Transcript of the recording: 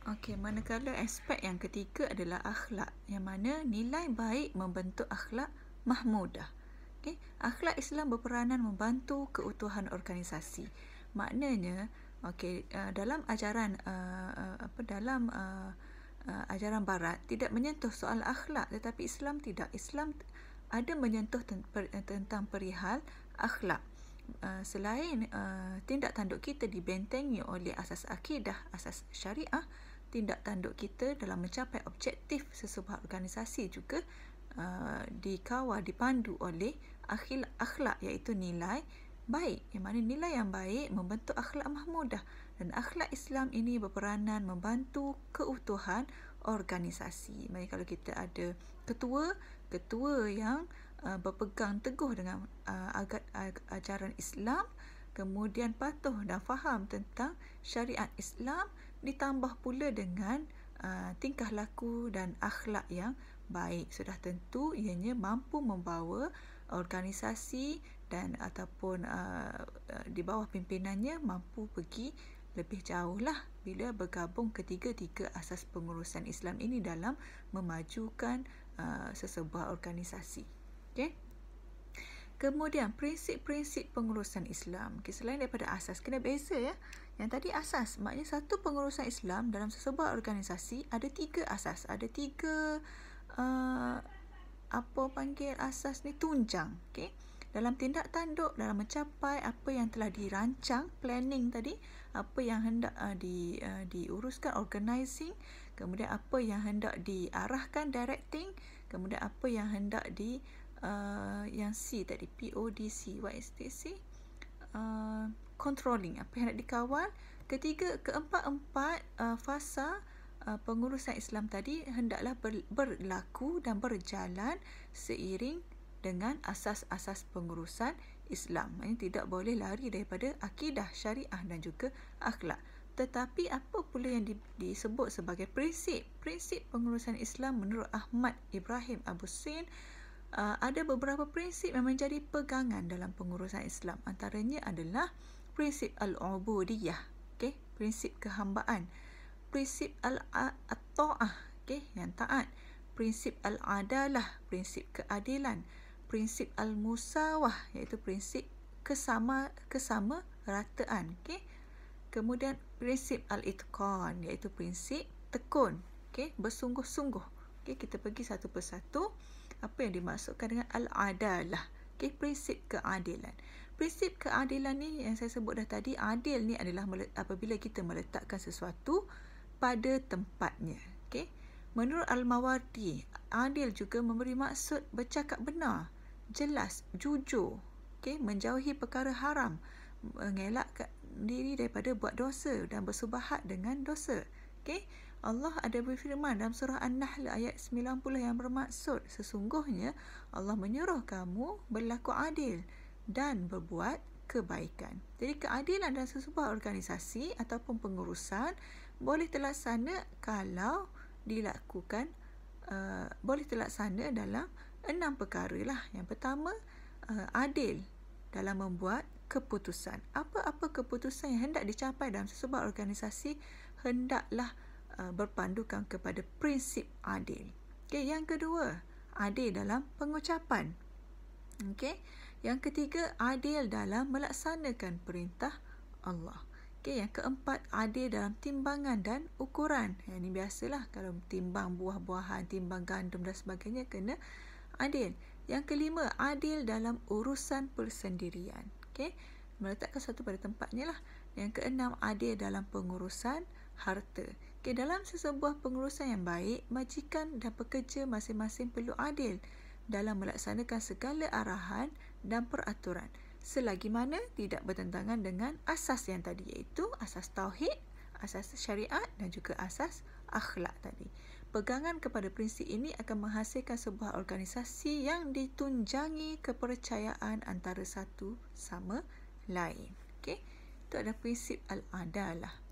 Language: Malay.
Okey, manakala aspek yang ketiga adalah akhlak, yang mana nilai baik membentuk akhlak mahmudah. Okey, akhlak Islam berperanan membantu keutuhan organisasi. Maknanya, dalam ajaran ajaran barat tidak menyentuh soal akhlak, tetapi Islam tidak. Islam ada menyentuh tentang perihal akhlak. Selain tindak tanduk kita dibentengi oleh asas akidah, asas syariah, tindak tanduk kita dalam mencapai objektif sesebuah organisasi juga dikawal, dipandu oleh akhlak, iaitu nilai baik, yang mana nilai yang baik membentuk akhlak mahmudah, dan akhlak Islam ini berperanan membantu keutuhan organisasi. Maksudnya kalau kita ada ketua yang berpegang teguh dengan ajaran Islam, kemudian patuh dan faham tentang syariat Islam, ditambah pula dengan tingkah laku dan akhlak yang baik, sudah tentu ianya mampu membawa organisasi dan ataupun di bawah pimpinannya mampu pergi lebih jauh lah bila bergabung ketiga-tiga asas pengurusan Islam ini dalam memajukan sesebuah organisasi. Okey. Kemudian prinsip-prinsip pengurusan Islam. Selain daripada asas, kena beza ya. Yang tadi asas, maknanya satu pengurusan Islam dalam sesebuah organisasi ada 3 asas. Ada 3 asas ni tunjang. Okey. Dalam tindak tanduk, dalam mencapai apa yang telah dirancang, planning tadi, apa yang hendak diuruskan, organizing, kemudian apa yang hendak diarahkan, directing, kemudian apa yang hendak yang C tadi, PODC, what is this? Controlling, apa yang nak dikawal. Keempat fasa pengurusan Islam tadi hendaklah berlaku dan berjalan seiring dengan asas-asas pengurusan Islam. Maksudnya tidak boleh lari daripada akidah, syariah dan juga akhlak. Tetapi apa pula yang disebut sebagai prinsip pengurusan Islam menurut Ahmad Ibrahim Abu Sin? Ada beberapa prinsip yang menjadi pegangan dalam pengurusan Islam. Antaranya adalah prinsip al-ubudiyah, prinsip kehambaan, prinsip al-ta'ah, yang taat, prinsip al-adalah, prinsip keadilan, prinsip al-musawah, iaitu prinsip kesamarataan, kemudian prinsip al-itqan, iaitu prinsip tekun, bersungguh-sungguh. Kita pergi satu persatu. Apa yang dimaksudkan dengan al-adalah? Prinsip keadilan. Prinsip keadilan ni yang saya sebut dah tadi, adil ni adalah apabila kita meletakkan sesuatu pada tempatnya. Menurut Al-Mawardi, adil juga memberi maksud bercakap benar, jelas, jujur, menjauhi perkara haram, mengelakkan diri daripada buat dosa dan bersubahat dengan dosa. Allah ada berfirman dalam surah An-Nahl ayat 90 yang bermaksud, sesungguhnya Allah menyuruh kamu berlaku adil dan berbuat kebaikan. Jadi keadilan dalam sesebuah organisasi ataupun pengurusan boleh terlaksana kalau dilakukan boleh terlaksana dalam 6 perkara lah. Yang pertama, adil dalam membuat keputusan. Apa-apa keputusan yang hendak dicapai dalam sesebuah organisasi hendaklah berpandukan kepada prinsip adil. Yang kedua, adil dalam pengucapan. Yang ketiga, adil dalam melaksanakan perintah Allah. Yang keempat, adil dalam timbangan dan ukuran. Ini biasalah, kalau timbang buah-buahan, timbang gandum dan sebagainya, kena adil. Yang kelima, adil dalam urusan persendirian. Meletakkan satu pada tempatnya lah. Yang keenam, adil dalam pengurusan harta. Dalam sesebuah pengurusan yang baik, majikan dan pekerja masing-masing perlu adil dalam melaksanakan segala arahan dan peraturan, selagi mana tidak bertentangan dengan asas yang tadi, iaitu asas tauhid, asas syariat dan juga asas akhlak tadi. Pegangan kepada prinsip ini akan menghasilkan sebuah organisasi yang ditunjangi kepercayaan antara satu sama lain. Itu adalah prinsip al-adalah.